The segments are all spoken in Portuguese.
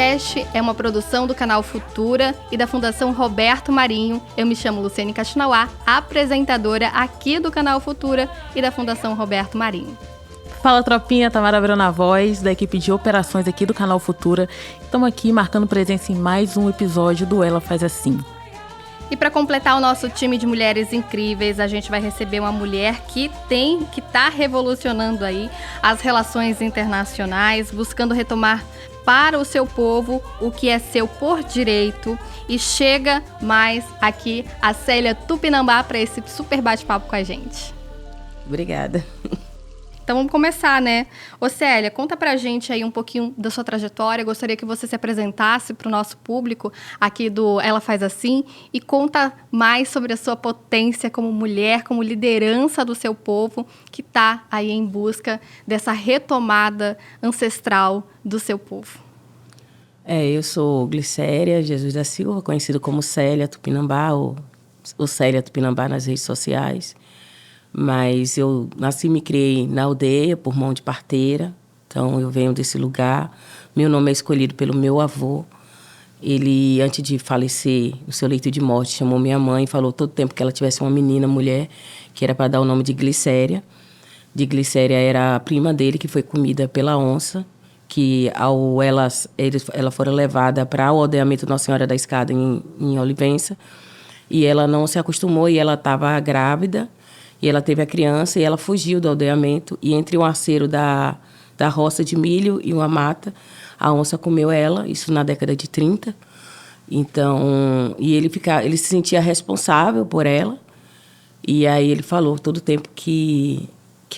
podcast é uma produção do canal Futura e da Fundação Roberto Marinho. Eu me chamo Luciane Kaxinawá, apresentadora aqui do canal Futura e da Fundação Roberto Marinho. Fala, tropinha, Tamara Abreu na voz, da equipe de operações aqui do canal Futura. Estamos aqui marcando presença em mais um episódio do Ela Faz Assim. E para completar o nosso time de mulheres incríveis, a gente vai receber uma mulher que está revolucionando aí as relações internacionais, buscando retomar para o seu povo o que é seu por direito. E chega mais aqui a Célia Tupinambá para esse super bate-papo com a gente. Obrigada. Então vamos começar, né? Ô Célia, conta pra gente aí um pouquinho da sua trajetória. Eu gostaria que você se apresentasse para o nosso público aqui do Ela Faz Assim e conta mais sobre a sua potência como mulher, como liderança do seu povo que está aí em busca dessa retomada ancestral do seu povo. Eu sou Glicéria Jesus da Silva, conhecido como Célia Tupinambá ou Célia Tupinambá nas redes sociais. Mas eu nasci e me criei na aldeia por mão de parteira, então eu venho desse lugar. Meu nome é escolhido pelo meu avô. Ele, antes de falecer, no seu leito de morte, chamou minha mãe e falou todo tempo que ela tivesse uma menina, mulher, que era para dar o nome de Glicéria. De Glicéria era a prima dele, que foi comida pela onça, que ela fora levada para o aldeamento Nossa Senhora da Escada em Olivença, e ela não se acostumou e ela estava grávida. E ela teve a criança e ela fugiu do aldeamento. E entre um aceiro da roça de milho e uma mata, a onça comeu ela, isso na década de 30. Então, e ele se sentia responsável por ela. E aí ele falou todo o tempo que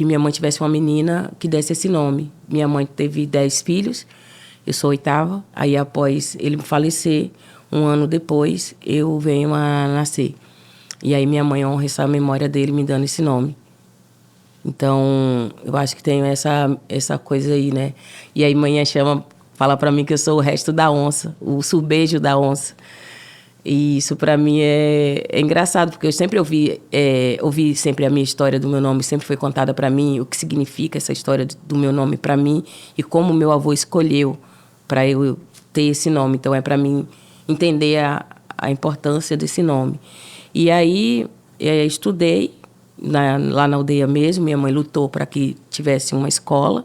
minha mãe tivesse uma menina que desse esse nome. Minha mãe teve 10 filhos, eu sou a 8ª. Aí após ele falecer, um ano depois, eu venho a nascer. E aí minha mãe honra essa memória dele me dando esse nome. Então, eu acho que tenho essa coisa aí, né? E aí manhã fala pra mim que eu sou o resto da onça, o subejo da onça. E isso pra mim é engraçado, porque eu sempre ouvi sempre a minha história do meu nome, sempre foi contada pra mim, o que significa essa história do meu nome pra mim e como meu avô escolheu pra eu ter esse nome. Então, é pra mim entender a importância desse nome. E aí, estudei lá na aldeia mesmo. Minha mãe lutou para que tivesse uma escola.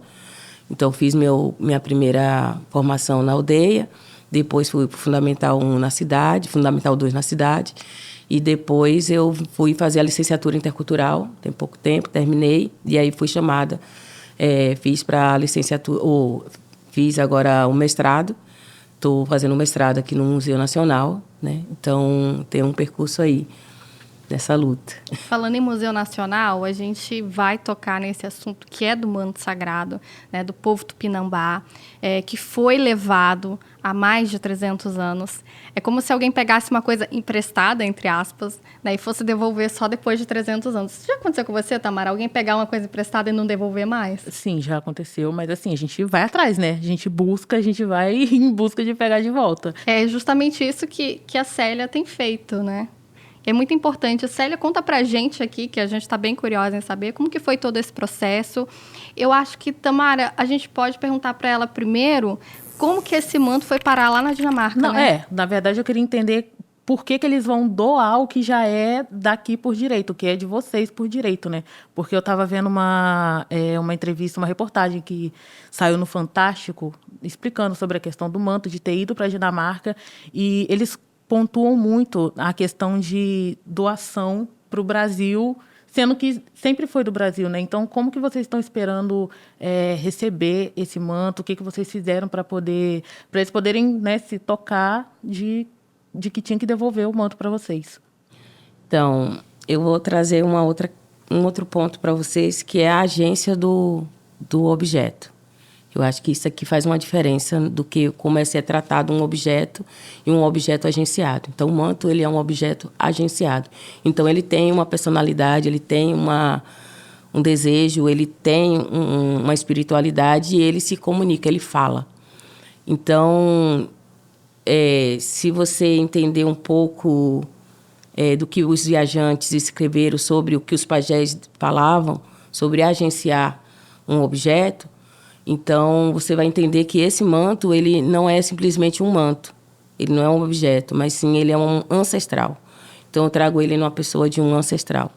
Então, fiz minha primeira formação na aldeia. Depois, fui para o Fundamental 1 na cidade, Fundamental 2 na cidade. E depois, eu fui fazer a licenciatura intercultural. Tem pouco tempo, terminei. E aí, fui chamada. Fiz para a licenciatura... Fiz agora o mestrado. Estou fazendo um mestrado aqui no Museu Nacional, né? Então, tem um percurso aí dessa luta. Falando em Museu Nacional, a gente vai tocar nesse assunto que é do manto sagrado, né, do povo tupinambá, que foi levado há mais de 300 anos. É como se alguém pegasse uma coisa emprestada, entre aspas, né, e fosse devolver só depois de 300 anos. Isso já aconteceu com você, Tamara? Alguém pegar uma coisa emprestada e não devolver mais? Sim, já aconteceu, mas assim, a gente vai atrás, né? A gente vai em busca de pegar de volta. É justamente isso que a Célia tem feito, né? É muito importante. Célia, conta pra gente aqui, que a gente está bem curiosa em saber como que foi todo esse processo. Eu acho que, Tamara, a gente pode perguntar para ela primeiro como que esse manto foi parar lá na Dinamarca, Não, né? Na verdade, eu queria entender por que eles vão doar o que já é daqui por direito, o que é de vocês por direito, né? Porque eu estava vendo uma entrevista, uma reportagem que saiu no Fantástico, explicando sobre a questão do manto, de ter ido para a Dinamarca, e eles pontuam muito a questão de doação para o Brasil, sendo que sempre foi do Brasil, né? Então, como que vocês estão esperando receber esse manto? O que vocês fizeram para eles poderem, né, se tocar de que tinha que devolver o manto para vocês? Então, eu vou trazer um outro ponto para vocês, que é a agência do objeto. Eu acho que isso aqui faz uma diferença do que como é ser tratado um objeto e um objeto agenciado. Então, o manto, ele é um objeto agenciado. Então, ele tem uma personalidade, ele tem um desejo, ele tem uma espiritualidade e ele se comunica, ele fala. Então, se você entender um pouco do que os viajantes escreveram sobre o que os pajés falavam, sobre agenciar um objeto, Então, você vai entender que esse manto, ele não é simplesmente um manto. Ele não é um objeto, mas sim ele é um ancestral. Então, eu trago ele numa pessoa de um ancestral.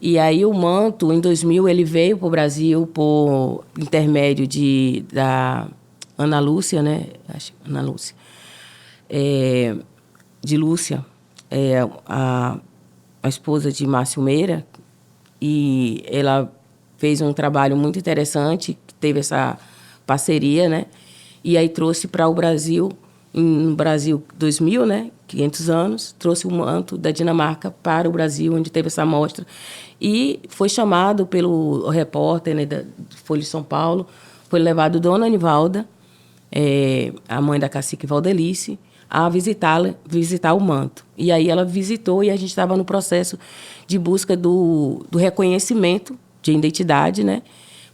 E aí, o manto, em 2000, ele veio para o Brasil por intermédio da Ana Lúcia, né? Ana Lúcia. De Lúcia, a esposa de Márcio Meira. E ela fez um trabalho muito interessante, teve essa parceria, né? E aí trouxe para o Brasil, no Brasil 2000, né? 500 anos, trouxe o manto da Dinamarca para o Brasil, onde teve essa amostra. E foi chamado pelo repórter, né, da Folha de São Paulo, foi levado Dona Anivalda, a mãe da cacique Valdelice, a visitar o manto. E aí ela visitou e a gente estava no processo de busca do reconhecimento de identidade, né?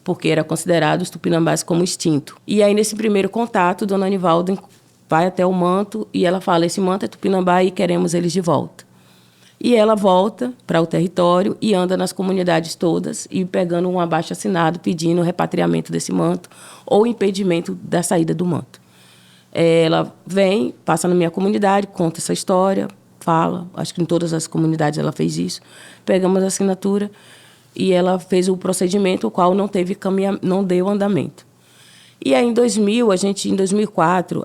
Porque era considerado os tupinambás como extinto. E aí, nesse primeiro contato, Dona Anivalda vai até o manto e ela fala, esse manto é tupinambá e queremos eles de volta. E ela volta para o território e anda nas comunidades todas e pegando um abaixo-assinado pedindo o repatriamento desse manto ou impedimento da saída do manto. Ela vem, passa na minha comunidade, conta essa história, fala, acho que em todas as comunidades ela fez isso, pegamos a assinatura e ela fez o procedimento, o qual não deu andamento. E aí, em 2000, em 2004,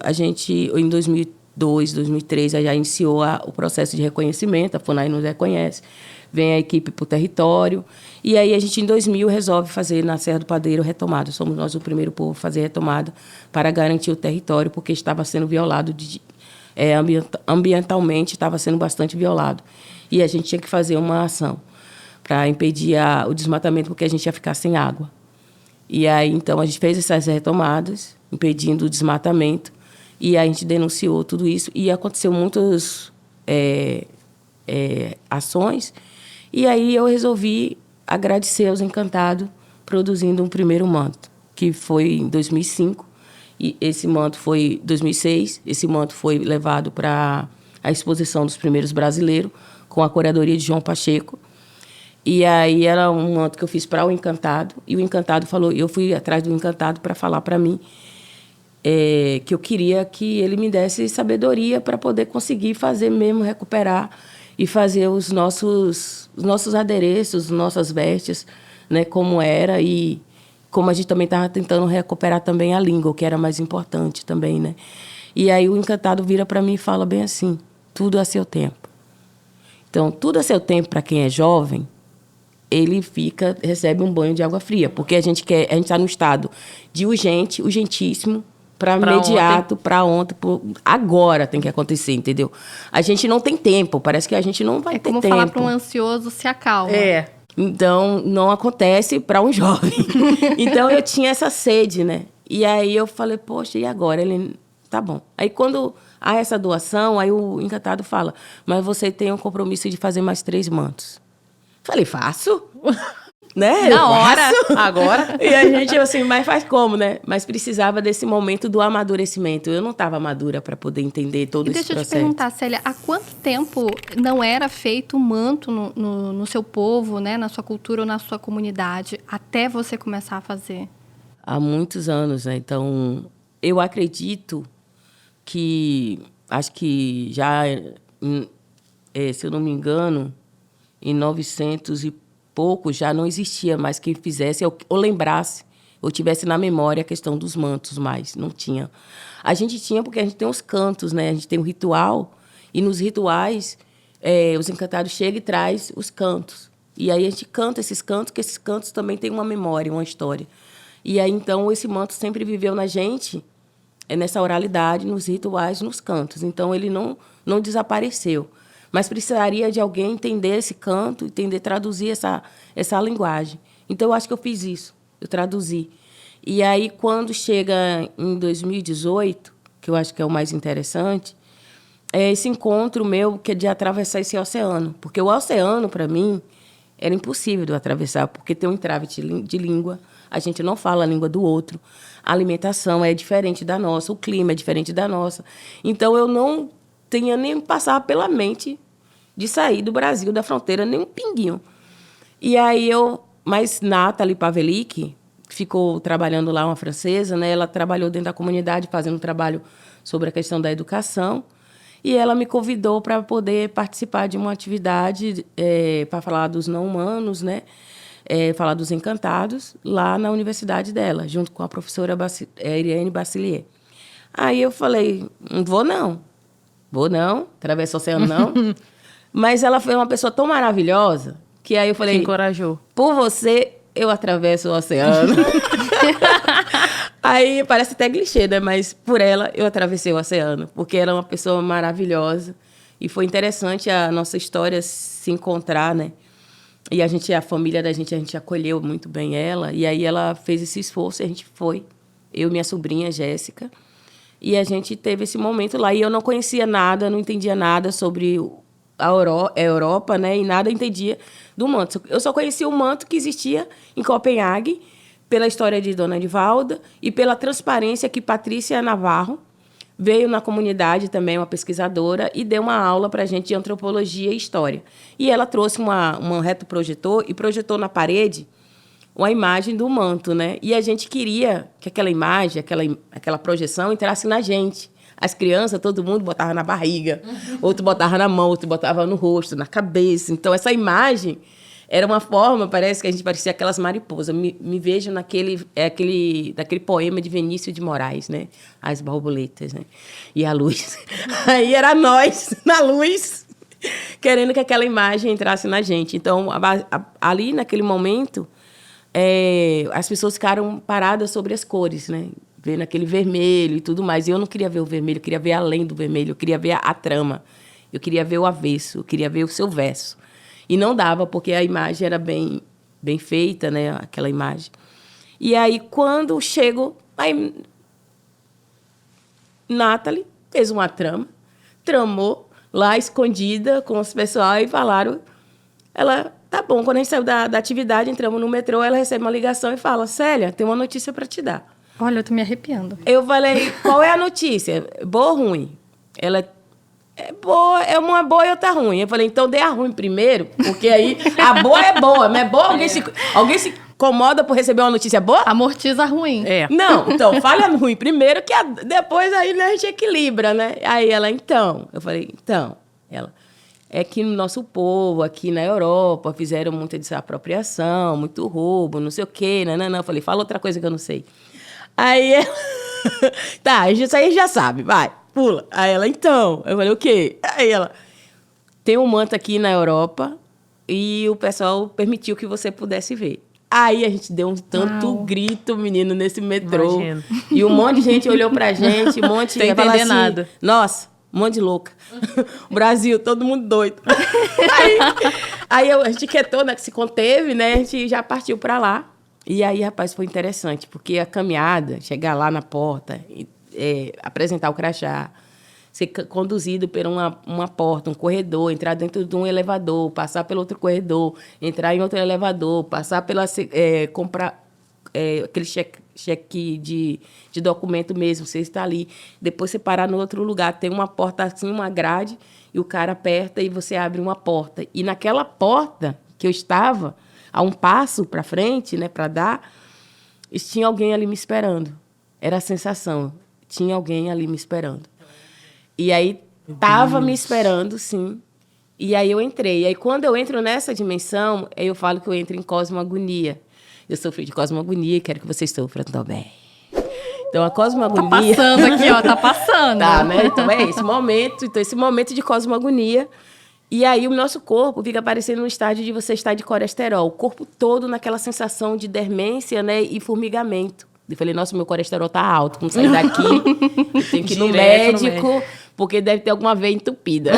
em 2002, 2003, já iniciou o processo de reconhecimento, a FUNAI nos reconhece, vem a equipe para o território, e aí a gente, em 2000, resolve fazer na Serra do Padeiro retomada. Somos nós o primeiro povo a fazer retomada para garantir o território, porque estava sendo violado, ambientalmente estava sendo bastante violado. E a gente tinha que fazer uma ação para impedir o desmatamento, porque a gente ia ficar sem água. E aí, então, a gente fez essas retomadas, impedindo o desmatamento, e aí a gente denunciou tudo isso, e aconteceu muitas ações, e aí eu resolvi agradecer aos Encantados, produzindo um primeiro manto, que foi em 2005, e esse manto foi em 2006, esse manto foi levado para a exposição dos primeiros brasileiros, com a curadoria de João Pacheco. E aí era um manto que eu fiz para o Encantado, e o Encantado falou, eu fui atrás do Encantado para falar para mim que eu queria que ele me desse sabedoria para poder conseguir fazer mesmo, recuperar e fazer os nossos adereços, nossas vestes, né, como era, e como a gente também estava tentando recuperar também a língua, o que era mais importante também, né? E aí o Encantado vira para mim e fala bem assim, tudo a seu tempo. Então, tudo a seu tempo para quem é jovem, ele recebe um banho de água fria, porque a gente está no estado de urgentíssimo, para imediato, para ontem, agora tem que acontecer, entendeu? A gente não tem tempo, parece que a gente não vai ter tempo. É como falar para um ansioso, se acalma. Então, não acontece para um jovem. Então, eu tinha essa sede, né? E aí eu falei, poxa, e agora? Ele, tá bom. Aí, quando há essa doação, aí o Encantado fala, mas você tem um compromisso de fazer mais 3 mantos. Falei, faço? Né? Na hora, agora. E a gente, assim, mas faz como, né? Mas precisava desse momento do amadurecimento. Eu não estava madura para poder entender todo esse processo. Deixa eu te perguntar, Célia, há quanto tempo não era feito manto no seu povo, né? Na sua cultura ou na sua comunidade, até você começar a fazer? Há muitos anos, né? Então, eu acredito que, acho que já, se eu não me engano, em 900 e pouco já não existia mais quem fizesse ou lembrasse, ou tivesse na memória a questão dos mantos mais. Não tinha. A gente tinha porque a gente tem os cantos, né? A gente tem um ritual, e nos rituais os Encantados chegam e traz os cantos. E aí a gente canta esses cantos, que esses cantos também têm uma memória, uma história. E aí, então, esse manto sempre viveu na gente, nessa oralidade, nos rituais, nos cantos. Então, ele não desapareceu. Mas precisaria de alguém entender esse canto, traduzir essa linguagem. Então, eu acho que eu fiz isso, eu traduzi. E aí, quando chega em 2018, que eu acho que é o mais interessante, é esse encontro meu que é de atravessar esse oceano. Porque o oceano, para mim, era impossível de eu atravessar, porque tem um entrave de língua, a gente não fala a língua do outro, a alimentação é diferente da nossa, o clima é diferente da nossa. Então, eu não tinha nem passar pela mente de sair do Brasil, da fronteira, nem um pinguinho. E aí mas Nathalie Pavelic, ficou trabalhando lá, uma francesa, né? Ela trabalhou dentro da comunidade, fazendo um trabalho sobre a questão da educação. E ela me convidou para poder participar de uma atividade para falar dos não-humanos, né? Falar dos encantados, lá na universidade dela, junto com a professora Irene Bacilier. Aí eu falei, não vou não, atravessa o oceano não. Mas ela foi uma pessoa tão maravilhosa que aí eu falei... Te encorajou. Por você, eu atravesso o oceano. Aí parece até clichê, né? Mas por ela, eu atravessei o oceano. Porque ela é uma pessoa maravilhosa. E foi interessante a nossa história se encontrar, né? E a família da gente, a gente acolheu muito bem ela. E aí ela fez esse esforço e a gente foi. Eu e minha sobrinha, Jéssica. E a gente teve esse momento lá. E eu não conhecia nada, não entendia nada sobre a Europa, né? E nada entendia do manto. Eu só conhecia o manto que existia em Copenhague, pela história de Dona Edivalda e pela transparência que Patrícia Navarro veio na comunidade também, uma pesquisadora, e deu uma aula para a gente de antropologia e história. E ela trouxe um retroprojetor e projetou na parede uma imagem do manto, né? E a gente queria que aquela imagem, aquela projeção entrasse na gente. As crianças, todo mundo botava na barriga, outro botava na mão, outro botava no rosto, na cabeça. Então, essa imagem era uma forma, parece que a gente parecia aquelas mariposas. Me vejo daquele poema de Vinícius de Moraes, né? As borboletas, né? E a luz. Aí era nós, na luz, querendo que aquela imagem entrasse na gente. Então, ali, naquele momento, as pessoas ficaram paradas sobre as cores, né? Vendo aquele vermelho e tudo mais. E eu não queria ver o vermelho, eu queria ver além do vermelho, eu queria ver a trama, eu queria ver o avesso, eu queria ver o seu verso. E não dava, porque a imagem era bem feita, né? Aquela imagem. E aí, quando chego... Aí, Nathalie fez uma tramou lá, escondida, com os pessoal, e falaram... Ela, tá bom, quando a gente saiu da atividade, entramos no metrô, ela recebe uma ligação e fala, Célia, tem uma notícia para te dar. Olha, eu tô me arrepiando. Eu falei, qual é a notícia? Boa ou ruim? Ela... boa, uma boa e outra ruim. Eu falei, então dê a ruim primeiro, porque aí a boa é boa, não é boa? Alguém se incomoda por receber uma notícia boa? Amortiza ruim. Não, então, fale a ruim primeiro, que depois aí, né, a gente equilibra, né? Aí ela, então. Eu falei, então. Ela, é que no nosso povo, aqui na Europa, fizeram muita desapropriação, muito roubo, não sei o quê, não. Eu falei, fala outra coisa que eu não sei. Aí ela, tá, isso aí já sabe, vai. Pula. Aí ela, então. Eu falei, o quê? Aí ela, tem um manto aqui na Europa e o pessoal permitiu que você pudesse ver. Aí a gente deu um tanto grito, menino, nesse metrô. Imagino. E um monte de gente olhou pra gente, um monte de... Sem entender assim, nada. Nossa, um monte de louca. O Brasil, todo mundo doido. Aí a gente quietou, né, que se conteve, né? A gente já partiu pra lá. E aí, rapaz, foi interessante, porque a caminhada, chegar lá na porta... apresentar o crachá, ser conduzido por uma porta, um corredor, entrar dentro de um elevador, passar pelo outro corredor, entrar em outro elevador, passar pela... comprar aquele cheque de documento mesmo, você está ali. Depois você parar no outro lugar, tem uma porta assim, uma grade, e o cara aperta e você abre uma porta. E naquela porta que eu estava, a um passo para frente, né, para dar, tinha alguém ali me esperando. Era a sensação. Tinha alguém ali me esperando. E aí, estava me esperando, sim. E aí eu entrei. E aí, quando eu entro nessa dimensão, eu falo que eu entro em cosmogonia. Eu sofri de cosmogonia e quero que vocês sofram também. Então, a cosmogonia... Tá passando aqui, ó. Tá passando. Tá, né? Então, esse momento. Então, esse momento de cosmogonia. E aí, o nosso corpo fica parecendo um estágio de você estar de colesterol. O corpo todo naquela sensação de dormência, né? E formigamento. Eu falei, nossa, meu colesterol tá alto. Quando sair daqui, eu tenho que ir no médico, porque deve ter alguma veia entupida.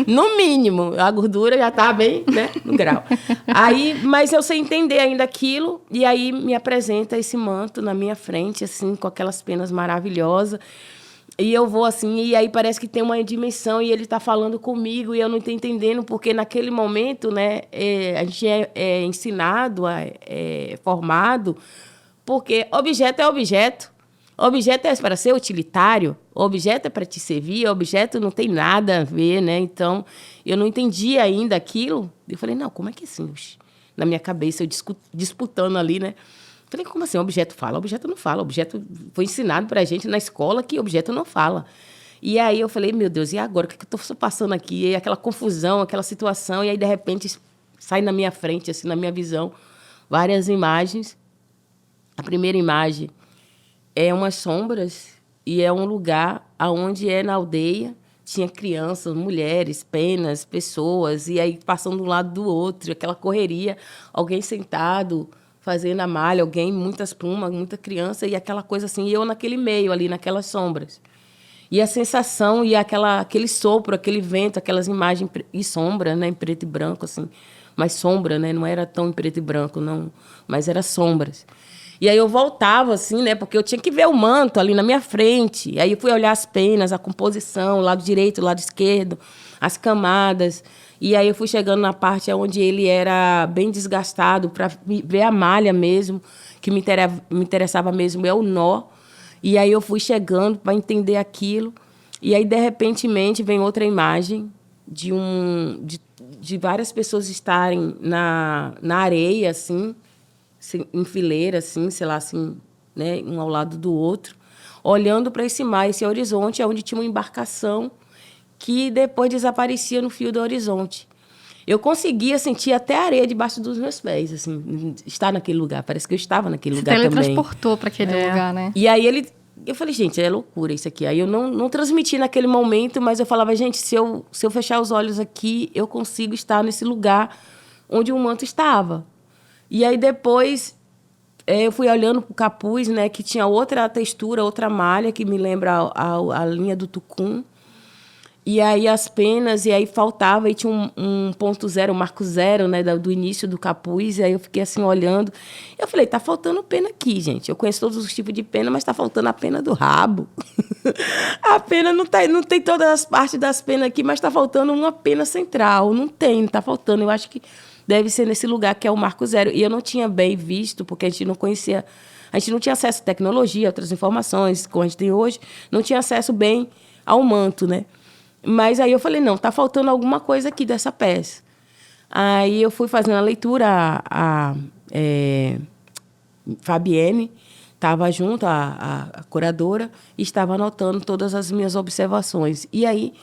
No mínimo, a gordura já tá bem, né, no grau. Aí, mas eu sei entender ainda aquilo, e aí me apresenta esse manto na minha frente, assim, com aquelas penas maravilhosas. E eu vou assim, e aí parece que tem uma dimensão, e ele tá falando comigo, e eu não tô entendendo, porque naquele momento, né, a gente é ensinado, formado... Porque objeto é objeto. Objeto é para ser utilitário. Objeto é para te servir. Objeto não tem nada a ver, né? Então, eu não entendi ainda aquilo. Eu falei, não, como é que é assim? Na minha cabeça, eu disputando ali, né? Falei, como assim? Objeto fala? Objeto não fala. Objeto foi ensinado pra gente na escola que objeto não fala. E aí eu falei, meu Deus, e agora? O que eu estou passando aqui? E aquela confusão, aquela situação. E aí, de repente, sai na minha frente, assim, na minha visão, várias imagens. A primeira imagem é umas sombras e é um lugar onde na aldeia tinha crianças, mulheres, penas, pessoas, e aí passando de um lado do outro, aquela correria, alguém sentado, fazendo a malha, alguém, muitas plumas, muita criança, e aquela coisa assim, e eu naquele meio ali, naquelas sombras. E a sensação, e aquele sopro, aquele vento, aquelas imagens e sombra, né, em preto e branco, assim, mas sombra, né, não era tão em preto e branco, não, mas era sombras. E aí eu voltava, assim, né? Porque eu tinha que ver o manto ali na minha frente. E aí eu fui olhar as penas, a composição, o lado direito, o lado esquerdo, as camadas. E aí eu fui chegando na parte onde ele era bem desgastado, para ver a malha mesmo, que me interessava mesmo, é o nó. E aí eu fui chegando para entender aquilo. E aí, de repentemente, vem outra imagem de várias pessoas estarem na areia, assim, em fileira, assim, sei lá, assim, né, um ao lado do outro, olhando para esse mar, esse horizonte, onde tinha uma embarcação que depois desaparecia no fio do horizonte. Eu conseguia sentir até a areia debaixo dos meus pés, assim, estar naquele lugar. Parece que eu estava naquele lugar também. Você teletransportou para aquele lugar, né? E aí eu falei, gente, é loucura isso aqui. Aí eu não transmiti naquele momento, mas eu falava, gente, se eu fechar os olhos aqui, eu consigo estar nesse lugar onde o manto estava. E aí, depois, eu fui olhando para o capuz, né, que tinha outra textura, outra malha, que me lembra a linha do tucum. E aí, as penas, e aí faltava, e tinha um ponto zero, um marco zero, né, do início do capuz. E aí eu fiquei assim, olhando. Eu falei, tá faltando pena aqui, gente. Eu conheço todos os tipos de pena, mas tá faltando a pena do rabo. A pena não tem todas as partes das penas aqui, mas tá faltando uma pena central. Não tá faltando. Eu acho que deve ser nesse lugar que é o marco zero. E eu não tinha bem visto, porque a gente não conhecia, a gente não tinha acesso à tecnologia, outras informações, como a gente tem hoje, não tinha acesso bem ao manto, né? Mas aí eu falei, não, tá faltando alguma coisa aqui dessa peça. Aí eu fui fazendo a leitura, a Fabienne estava junto, a curadora, e estava anotando todas as minhas observações. E aí,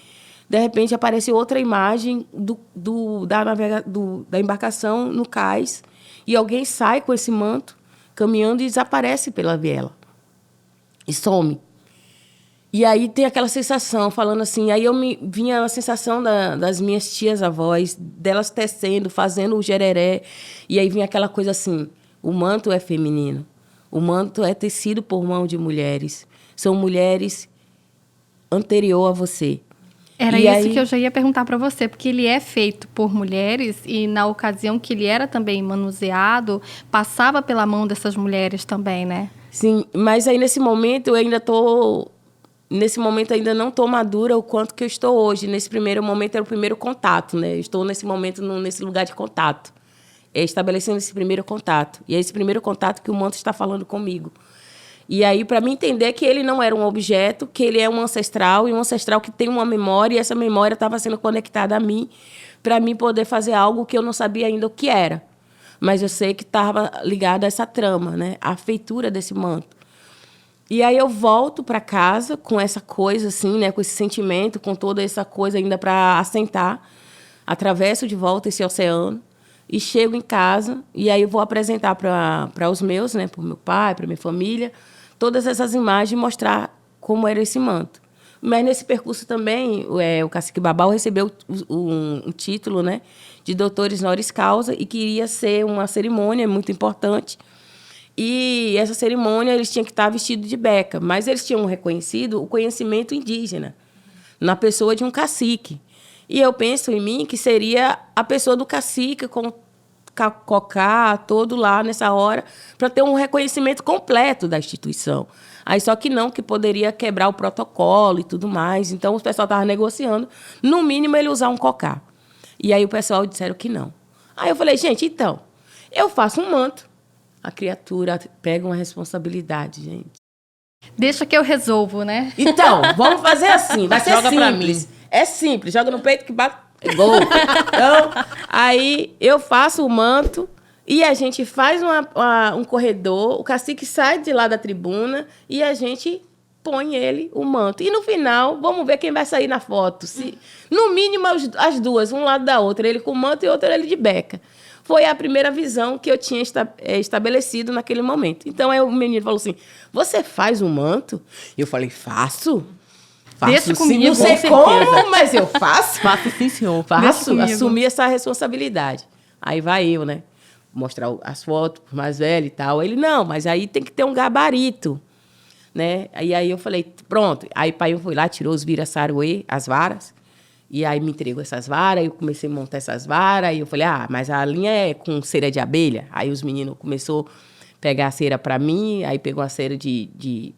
de repente, apareceu outra imagem da embarcação no cais, e alguém sai com esse manto, caminhando, e desaparece pela viela. E some. E aí tem aquela sensação, falando assim, aí vinha a sensação das minhas tias-avós, delas tecendo, fazendo o jereré, e aí vinha aquela coisa assim, o manto é feminino, o manto é tecido por mão de mulheres, são mulheres anterior a você. Era isso que eu já ia perguntar para você, porque ele é feito por mulheres e na ocasião que ele era também manuseado, passava pela mão dessas mulheres também, né? Sim, mas aí nesse momento ainda não estou madura o quanto que eu estou hoje. Nesse primeiro momento era o primeiro contato, né? Eu estou nesse momento, nesse lugar de contato. Estabelecendo esse primeiro contato. E é esse primeiro contato que o manto está falando comigo. E aí, para mim entender que ele não era um objeto, que ele é um ancestral, e um ancestral que tem uma memória, e essa memória estava sendo conectada a mim, para mim poder fazer algo que eu não sabia ainda o que era. Mas eu sei que estava ligado a essa trama, né? A feitura desse manto. E aí eu volto para casa com essa coisa, assim, né? Com esse sentimento, com toda essa coisa ainda para assentar. Atravesso de volta esse oceano e chego em casa. E aí eu vou apresentar para os meus, né? Para o meu pai, para minha família, todas essas imagens e mostrar como era esse manto. Mas nesse percurso também, o Cacique Babau recebeu um título, né? De doutores honoris causa e queria ser uma cerimônia muito importante. E essa cerimônia, eles tinham que estar vestidos de beca, mas eles tinham reconhecido o conhecimento indígena na pessoa de um cacique. E eu penso em mim que seria a pessoa do cacique com o cocá todo lá nessa hora, para ter um reconhecimento completo da instituição. Aí só que não, que poderia quebrar o protocolo e tudo mais. Então, o pessoal estava negociando, no mínimo, ele usar um cocá. E aí o pessoal disseram que não. Aí eu falei, gente, então, eu faço um manto. A criatura pega uma responsabilidade, gente. Deixa que eu resolvo, né? Então, vamos fazer assim. Vai ser simples. Pra mim. É simples. Joga no peito que bate. Gol. Então, aí eu faço o manto E a gente faz um corredor, o cacique sai de lá da tribuna e a gente põe ele o manto. E no final, vamos ver quem vai sair na foto. No mínimo, as duas, um lado da outra. Ele com o manto e outro ele de beca. Foi a primeira visão que eu tinha estabelecido naquele momento. Então, aí o menino falou assim, você faz um manto? E eu falei, faço. Deixa comigo, não sei como, mas eu faço. Faço sim, senhor. Faço, assumi essa responsabilidade. Aí vai eu, né? Mostrar as fotos pro mais velho e tal. Ele, não, mas aí tem que ter um gabarito, né? E aí eu falei, pronto. Aí pai, eu fui lá, tirou os vira-saruê, as varas, e aí me entregou essas varas, eu comecei a montar essas varas, e eu falei, mas a linha é com cera de abelha. Aí os meninos começaram a pegar a cera para mim, aí pegou a cera de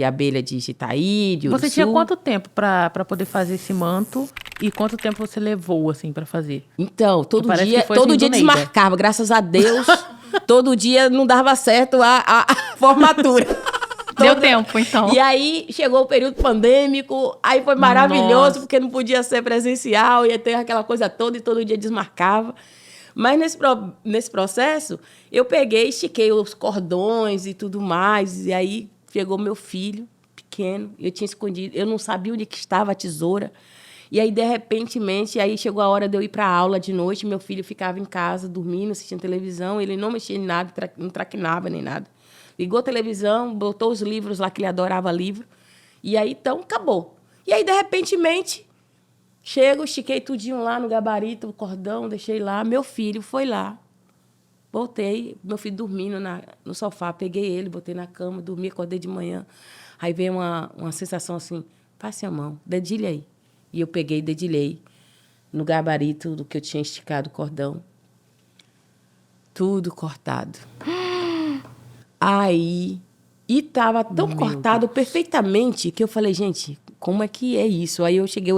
abelha de Jitaí, de Uruçu. Você tinha quanto tempo para poder fazer esse manto e quanto tempo você levou, assim, para fazer? Então, todo Parece dia, que foi todo assim, dia do Neida. desmarcava, graças a Deus. Todo dia não dava certo a formatura. Deu tempo, então. E aí chegou o período pandêmico, aí foi maravilhoso, Nossa. porque não podia ser presencial, ia ter aquela coisa toda e todo dia desmarcava. Mas nesse processo, eu peguei, estiquei os cordões e tudo mais, e aí chegou meu filho, pequeno, eu tinha escondido, eu não sabia onde que estava a tesoura. E aí, de repentemente, aí chegou a hora de eu ir para a aula de noite, meu filho ficava em casa, dormindo, assistindo televisão, ele não mexia em nada, não traquinava nem nada. Ligou a televisão, botou os livros lá, que ele adorava livro, e aí, então, acabou. E aí, de repentemente, chego, estiquei tudinho lá no gabarito, o cordão, deixei lá, meu filho foi lá. Voltei, meu filho dormindo no sofá, peguei ele, botei na cama, dormi, acordei de manhã. Aí veio uma sensação assim, passe a mão, dedilha aí. E eu peguei e dedilhei no gabarito do que eu tinha esticado o cordão. Tudo cortado. Aí, e estava tão cortado perfeitamente que eu falei, gente, como é que é isso? Aí eu cheguei,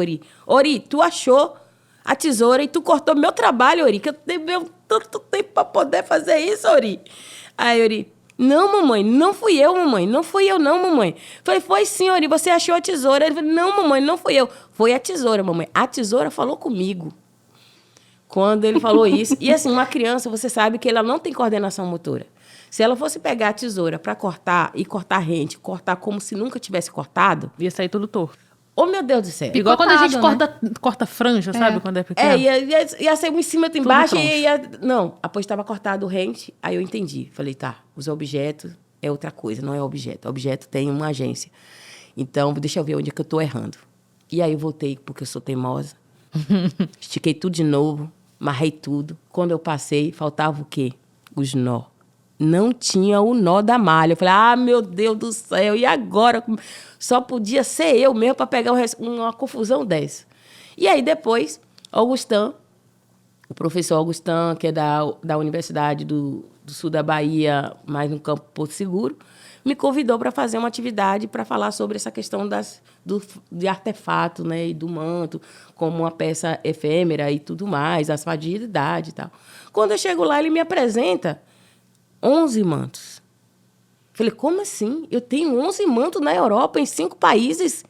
Ori, tu achou a tesoura e tu cortou meu trabalho, Ori, que eu tenho tanto tempo para poder fazer isso, Ori. Aí, Ori, não, mamãe, não fui eu, mamãe, não fui eu, não, mamãe. Falei, foi sim, Ori, você achou a tesoura. Ele falou, não, mamãe, não fui eu. Foi a tesoura, mamãe. A tesoura falou comigo quando ele falou isso. E assim, uma criança, você sabe que ela não tem coordenação motora. Se ela fosse pegar a tesoura para cortar e cortar rente, cortar como se nunca tivesse cortado, Ia sair tudo torto. oh, meu Deus do céu. Igual quando a gente Picotado, corta franja, sabe? Quando é pequeno. Ia ser um em cima, outro embaixo. troncho. Não, após estava cortado o rente, aí eu entendi. Falei, tá, os objetos é outra coisa, não é objeto. Objeto tem uma agência. Então, deixa eu ver onde é que eu estou errando. E aí eu voltei, porque eu sou teimosa. Estiquei tudo de novo, amarrei tudo. Quando eu passei, faltava o quê? Os nó. Não tinha o nó da malha. Eu falei, meu Deus do céu, e agora? Só podia ser eu mesmo para pegar uma confusão dessa. E aí, depois, Augustão, o professor Augustão, que é da Universidade do Sul da Bahia, mais no campo Porto Seguro, me convidou para fazer uma atividade para falar sobre essa questão de artefato, né, e do manto, como uma peça efêmera e tudo mais, as fragilidades e tal. Quando eu chego lá, ele me apresenta 11 mantos. Falei, como assim? Eu tenho 11 mantos na Europa, em 5 países.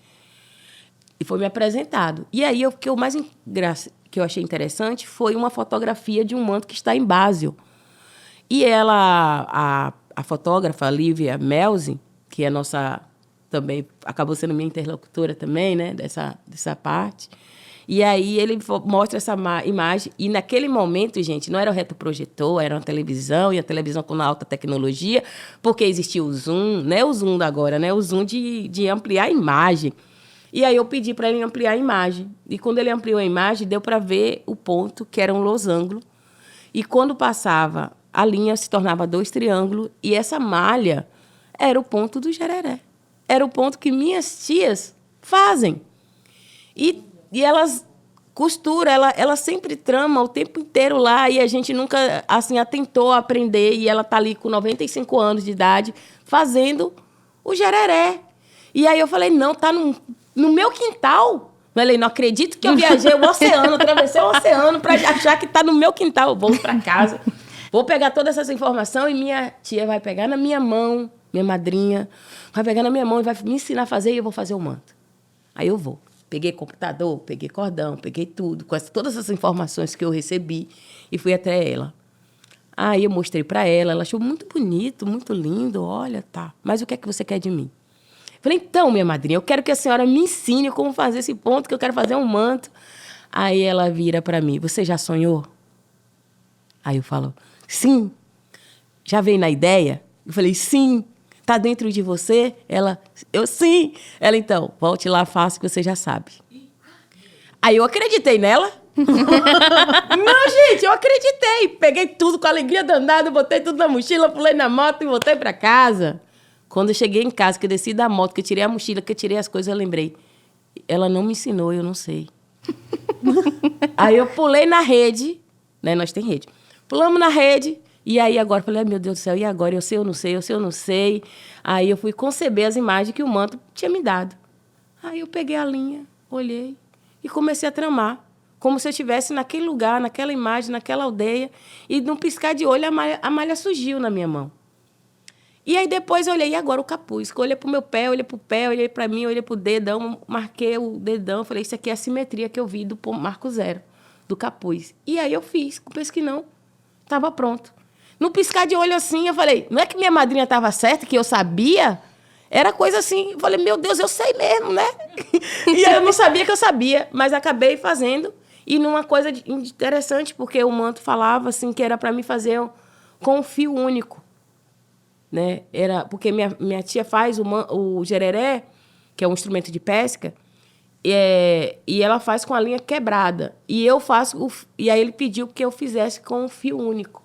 E foi me apresentado. E aí, o que eu achei interessante foi uma fotografia de um manto que está em Basel. E ela, a fotógrafa Lívia Melzi, que é nossa, também, acabou sendo minha interlocutora também, né, dessa parte. E aí ele mostra essa imagem. E naquele momento, gente, não era o retroprojetor, era uma televisão, e a televisão com alta tecnologia, porque existia o zoom, não é o zoom da agora, né? O zoom de ampliar a imagem. E aí eu pedi para ele ampliar a imagem. E quando ele ampliou a imagem, deu para ver o ponto, que era um losango. E quando passava, a linha se tornava 2 triângulos, e essa malha era o ponto do jereré. Era o ponto que minhas tias fazem. E elas costuram, ela sempre trama o tempo inteiro lá, e a gente nunca assim, atentou a aprender, e ela está ali com 95 anos de idade, fazendo o jereré. E aí eu falei, não, tá no meu quintal. Falei, não acredito que eu viajei o oceano, atravessei o oceano para achar que está no meu quintal. Eu vou para casa, vou pegar todas essas informações, e minha tia vai pegar na minha mão, minha madrinha, vai pegar na minha mão e vai me ensinar a fazer, e eu vou fazer o manto. Aí eu vou. Peguei computador, peguei cordão, peguei tudo, com todas essas informações que eu recebi, e fui até ela. Aí eu mostrei para ela achou muito bonito, muito lindo, olha, tá. Mas o que é que você quer de mim? Falei, então, minha madrinha, eu quero que a senhora me ensine como fazer esse ponto, que eu quero fazer um manto. Aí ela vira para mim, você já sonhou? Aí eu falo, sim. Já veio na ideia? Eu falei, sim. Tá dentro de você? Ela, eu sim. Ela, então, volte lá, faça que você já sabe. Aí eu acreditei nela. Não, gente, eu acreditei. Peguei tudo com alegria danada, botei tudo na mochila, pulei na moto e voltei para casa. Quando eu cheguei em casa, que eu desci da moto, que eu tirei a mochila, que eu tirei as coisas, eu lembrei. Ela não me ensinou, eu não sei. Aí eu pulei na rede, né? Nós tem rede. Pulamos na rede, e aí agora, falei, meu Deus do céu, e agora? Eu sei, eu não sei, eu sei, eu não sei. Aí eu fui conceber as imagens que o manto tinha me dado. Aí eu peguei a linha, olhei e comecei a tramar. Como se eu estivesse naquele lugar, naquela imagem, naquela aldeia. E num piscar de olho, a malha surgiu na minha mão. E aí depois eu olhei, e agora o capuz? Olhei para o meu pé, olhei para o pé, olhei para mim, olhei para o dedão, marquei o dedão, falei, isso aqui é a simetria que eu vi do marco zero, do capuz. E aí eu fiz, pensei que não, estava pronto. No piscar de olho assim, eu falei, não é que minha madrinha estava certa, que eu sabia? Era coisa assim, eu falei, meu Deus, eu sei mesmo, né? E aí eu não sabia que eu sabia, mas acabei fazendo. E numa coisa interessante, porque o manto falava assim, que era para mim fazer com um fio único. Né? Era, porque minha tia faz o jereré, que é um instrumento de pesca, e ela faz com a linha quebrada. E eu faço, e aí ele pediu que eu fizesse com um fio único.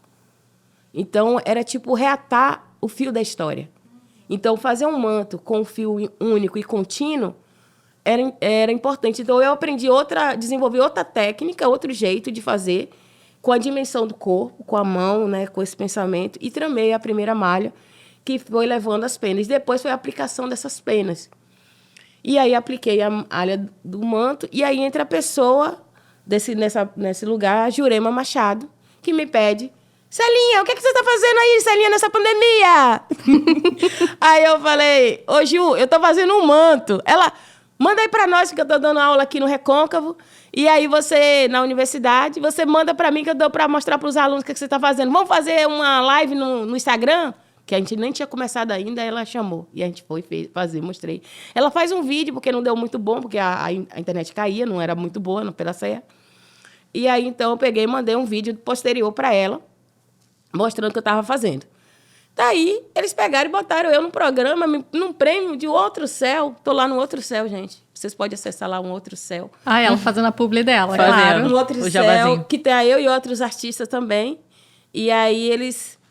Então, era tipo reatar o fio da história. Então, fazer um manto com um fio único e contínuo era importante. Então, eu desenvolvi outra técnica, outro jeito de fazer, com a dimensão do corpo, com a mão, né, com esse pensamento, e tramei a primeira malha, que foi levando as penas. Depois foi a aplicação dessas penas. E aí apliquei a malha do manto, e aí entra a pessoa nesse lugar, a Jurema Machado, que me pede, Celinha, o que você está fazendo aí, Celinha, nessa pandemia? Aí eu falei, ô Ju, eu estou fazendo um manto. Ela, manda aí para nós, que eu estou dando aula aqui no Recôncavo, e aí você, na universidade, você manda para mim, que eu dou para mostrar para os alunos o que você está fazendo. Vamos fazer uma live no Instagram? Que a gente nem tinha começado ainda, ela chamou. E a gente foi fazer, mostrei. Ela faz um vídeo, porque não deu muito bom, porque a internet caía, não era muito boa no pela serra. E aí, então, eu peguei e mandei um vídeo posterior para ela, mostrando o que eu estava fazendo. Daí, eles pegaram e botaram eu num programa, num prêmio de Outro Céu. Estou lá no Outro Céu, gente. Vocês podem acessar lá um Outro Céu. Ah, ela fazendo a publi dela, Fazendo. claro. Um Outro Céu, que tem eu e outros artistas também. E aí, eles...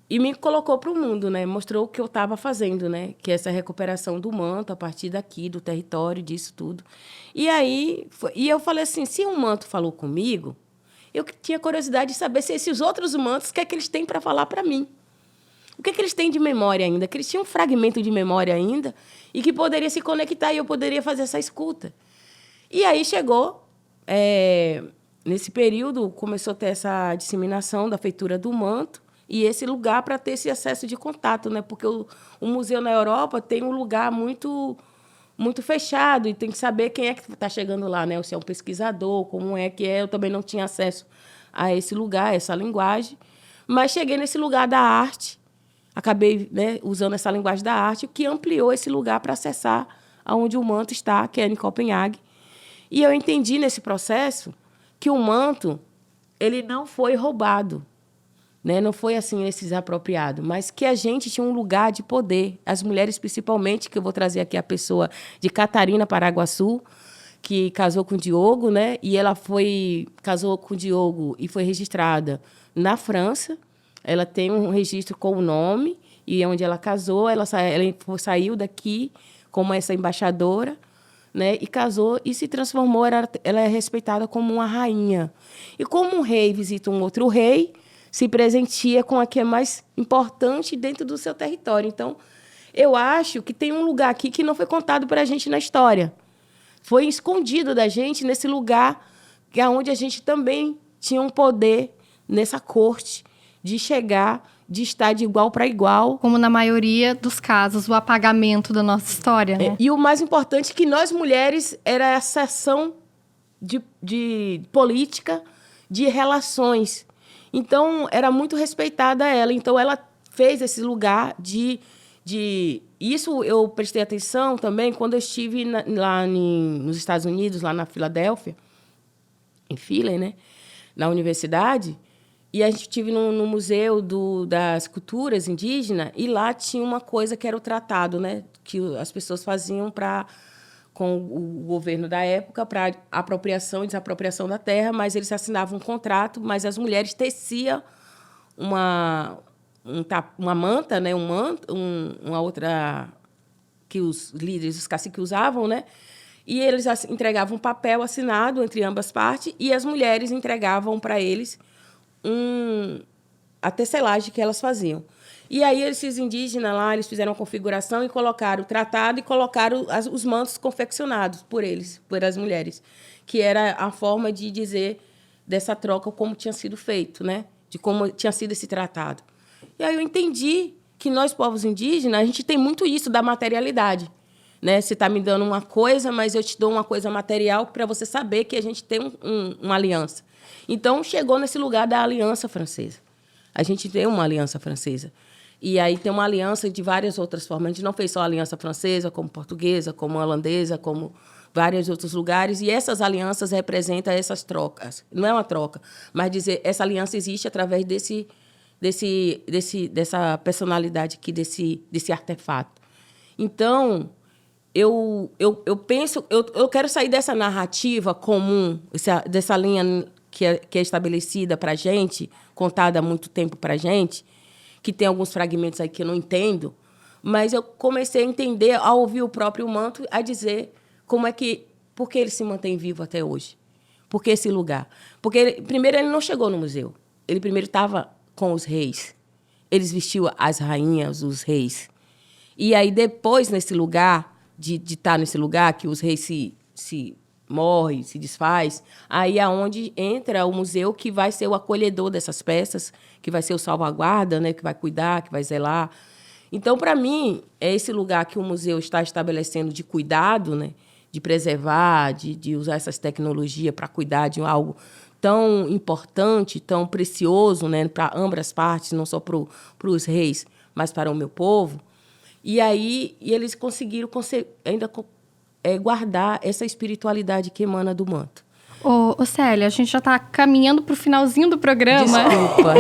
E me colocou para o mundo, né? Mostrou o que eu estava fazendo, né? Que é essa recuperação do manto a partir daqui, do território, disso tudo. E aí, eu falei assim, se um manto falou comigo, eu tinha curiosidade de saber se esses outros mantos, o que é que eles têm para falar para mim? O que é que eles têm de memória ainda? Que eles tinham um fragmento de memória ainda e que poderia se conectar e eu poderia fazer essa escuta. E aí chegou... Nesse período, começou a ter essa disseminação da feitura do manto e esse lugar para ter esse acesso de contato, né? Porque o museu na Europa tem um lugar muito, muito fechado e tem que saber quem é que está chegando lá, né? Se é um pesquisador, como é que é. Eu também não tinha acesso a esse lugar, a essa linguagem. Mas cheguei nesse lugar da arte, acabei, né, usando essa linguagem da arte, o que ampliou esse lugar para acessar aonde o manto está, que é em Copenhague. E eu entendi nesse processo que o manto ele não foi roubado, né? Não foi assim esse desapropriado, mas que a gente tinha um lugar de poder, as mulheres principalmente, que eu vou trazer aqui a pessoa de Catarina, Paraguaçu, que casou com o Diogo, né? E ela casou com o Diogo e foi registrada na França. Ela tem um registro com o nome e onde ela casou, ela saiu daqui como essa embaixadora, né, e casou e se transformou, ela é respeitada como uma rainha. E como um rei visita um outro rei, se presentia com a que é mais importante dentro do seu território. Então, eu acho que tem um lugar aqui que não foi contado para a gente na história. Foi escondido da gente nesse lugar que é onde a gente também tinha um poder nessa corte de chegar, de estar de igual para igual. Como na maioria dos casos, o apagamento da nossa história, né? E o mais importante é que nós, mulheres, era essa ação de política, de relações. Então, era muito respeitada ela. Então, ela fez esse lugar de... Isso eu prestei atenção também quando eu estive lá nos Estados Unidos, lá na Filadélfia, em Philly, né? Na universidade. E a gente estive no Museu das Culturas Indígenas, e lá tinha uma coisa que era o tratado, né? Que as pessoas faziam com o governo da época para apropriação e desapropriação da terra, mas eles assinavam um contrato, mas as mulheres teciam uma manta, né? Uma outra que os líderes, os caciques usavam, né? E eles entregavam um papel assinado entre ambas partes, e as mulheres entregavam para eles a tecelagem que elas faziam. E aí, esses indígenas lá, eles fizeram uma configuração e colocaram o tratado e colocaram os mantos confeccionados por eles, por as mulheres, que era a forma de dizer dessa troca, como tinha sido feito, né? De como tinha sido esse tratado. E aí eu entendi que nós, povos indígenas, a gente tem muito isso da materialidade, né? Você está me dando uma coisa, mas eu te dou uma coisa material para você saber que a gente tem uma aliança. Então, chegou nesse lugar da aliança francesa. A gente tem uma aliança francesa. E aí tem uma aliança de várias outras formas. A gente não fez só a aliança francesa, como portuguesa, como holandesa, como vários outros lugares. E essas alianças representam essas trocas. Não é uma troca, mas dizer essa aliança existe através dessa personalidade aqui, desse artefato. Então, eu penso... Eu quero sair dessa narrativa comum, dessa linha que é estabelecida para a gente, contada há muito tempo para a gente, que tem alguns fragmentos aí que eu não entendo, mas eu comecei a entender, ao ouvir o próprio manto, a dizer por que ele se mantém vivo até hoje. Por que esse lugar? Porque, primeiro, ele não chegou no museu. Ele primeiro estava com os reis. Eles vestiam as rainhas, os reis. E aí, depois, nesse lugar, de estar nesse lugar, que os reis se morre, se desfaz, aí é onde entra o museu, que vai ser o acolhedor dessas peças, que vai ser o salvaguarda, né, que vai cuidar, que vai zelar. Então, para mim, é esse lugar que o museu está estabelecendo de cuidado, né, de preservar, de usar essas tecnologias para cuidar de algo tão importante, tão precioso, né, para ambas as partes, não só para os reis, mas para o meu povo. E aí eles conseguiram ainda guardar essa espiritualidade que emana do manto. Ô, Célia, a gente já está caminhando para o finalzinho do programa. Desculpa.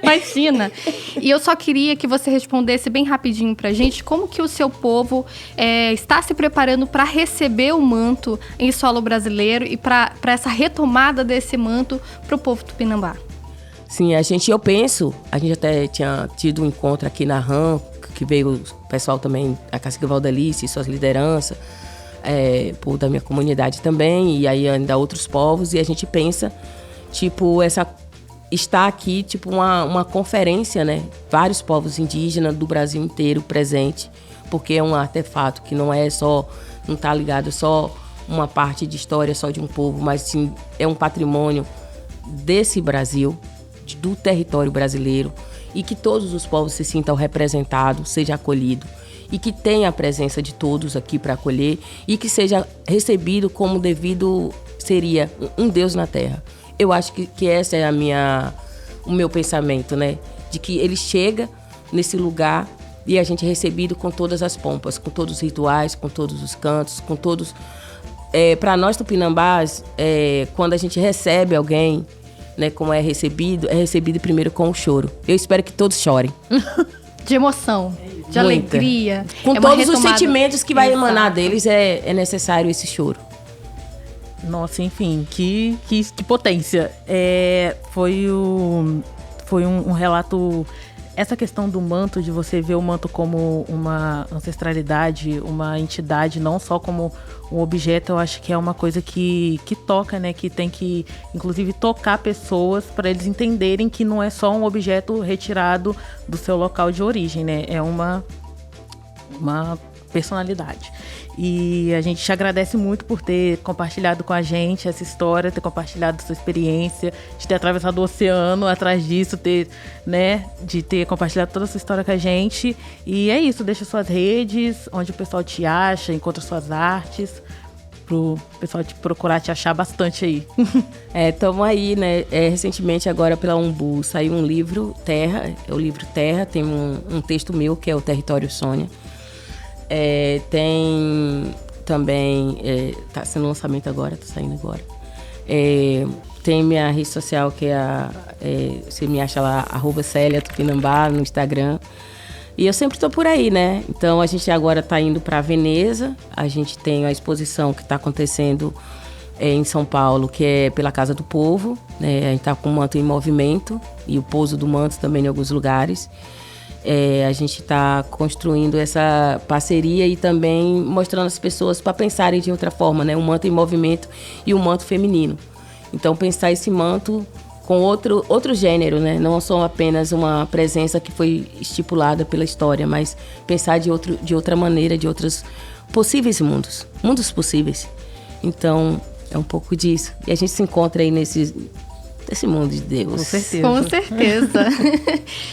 Imagina. E eu só queria que você respondesse bem rapidinho para a gente como que o seu povo está se preparando para receber o manto em solo brasileiro e para essa retomada desse manto para o povo tupinambá. Sim, a gente até tinha tido um encontro aqui na RAM, que veio o pessoal também, a Cacique Valdelice e suas lideranças, da minha comunidade também, e aí ainda outros povos, e a gente pensa, está aqui, uma conferência, né? Vários povos indígenas do Brasil inteiro presente, porque é um artefato que não está ligado só uma parte de história só de um povo, mas sim é um patrimônio desse Brasil, do território brasileiro, e que todos os povos se sintam representados, seja acolhido, e que tenha a presença de todos aqui para acolher, e que seja recebido como devido seria um Deus na Terra. Eu acho que esse é o meu pensamento, né? De que ele chega nesse lugar e a gente é recebido com todas as pompas, com todos os rituais, com todos os cantos, com todos... para nós tupinambás, quando a gente recebe alguém, né, como é recebido primeiro com o choro. Eu espero que todos chorem. De emoção, de alegria. Com todos os sentimentos que vai emanar deles, é necessário esse choro. Nossa, enfim, que potência. Foi um relato... Essa questão do manto, de você ver o manto como uma ancestralidade, uma entidade, não só como um objeto, eu acho que é uma coisa que toca, né? Que tem que, inclusive, tocar pessoas para eles entenderem que não é só um objeto retirado do seu local de origem, né? É uma personalidade. E a gente te agradece muito por ter compartilhado com a gente essa história, ter compartilhado sua experiência, de ter atravessado o oceano atrás disso, de ter compartilhado toda essa história com a gente. E é isso, deixa suas redes, onde o pessoal te acha, encontra suas artes. Por pro pessoal te procurar, te achar bastante aí. Estamos aí, né? Recentemente, agora pela Umbu, saiu um livro, Terra. É o livro Terra, tem um texto meu, que é o Território Sônia. Tem também... tá sendo lançamento agora, tá saindo agora. Tem minha rede social, que você me acha lá, @Célia Tupinambá, no Instagram. E eu sempre estou por aí, né? Então, a gente agora está indo para Veneza. A gente tem a exposição que está acontecendo em São Paulo, que é pela Casa do Povo, né? A gente está com o Manto em Movimento e o pouso do manto também em alguns lugares. A gente está construindo essa parceria e também mostrando as pessoas para pensarem de outra forma, né? O Manto em Movimento e o manto feminino. Então, pensar esse manto com outro gênero, né? Não só apenas uma presença que foi estipulada pela história, mas pensar de outra maneira, de outros possíveis mundos possíveis. Então, é um pouco disso. E a gente se encontra aí nesse mundo de Deus. Com certeza. Com certeza.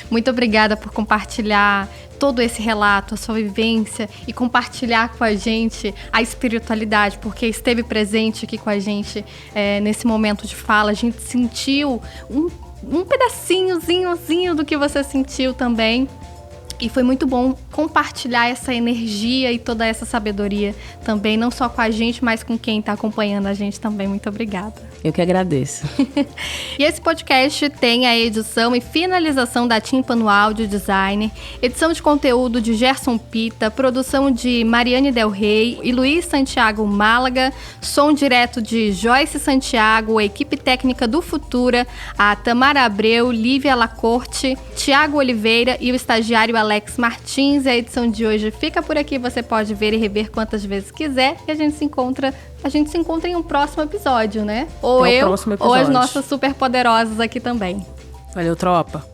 Muito obrigada por compartilhar todo esse relato, a sua vivência e compartilhar com a gente a espiritualidade, porque esteve presente aqui com a gente nesse momento de fala. A gente sentiu um pedacinhozinho do que você sentiu também. E foi muito bom compartilhar essa energia e toda essa sabedoria também, não só com a gente, mas com quem está acompanhando a gente também. Muito obrigada. Eu que agradeço. E esse podcast tem a edição e finalização da Tímpano Áudio Design, edição de conteúdo de Gerson Pita, produção de Mariane Del Rey e Luiz Santiago Málaga, som direto de Joyce Santiago, a equipe técnica do Futura, a Tamara Abreu, Lívia Lacorte, Tiago Oliveira e o estagiário Alex Martins. A edição de hoje fica por aqui, você pode ver e rever quantas vezes quiser e a gente se encontra em um próximo episódio, né? Ou ou as nossas superpoderosas aqui também. Valeu, tropa.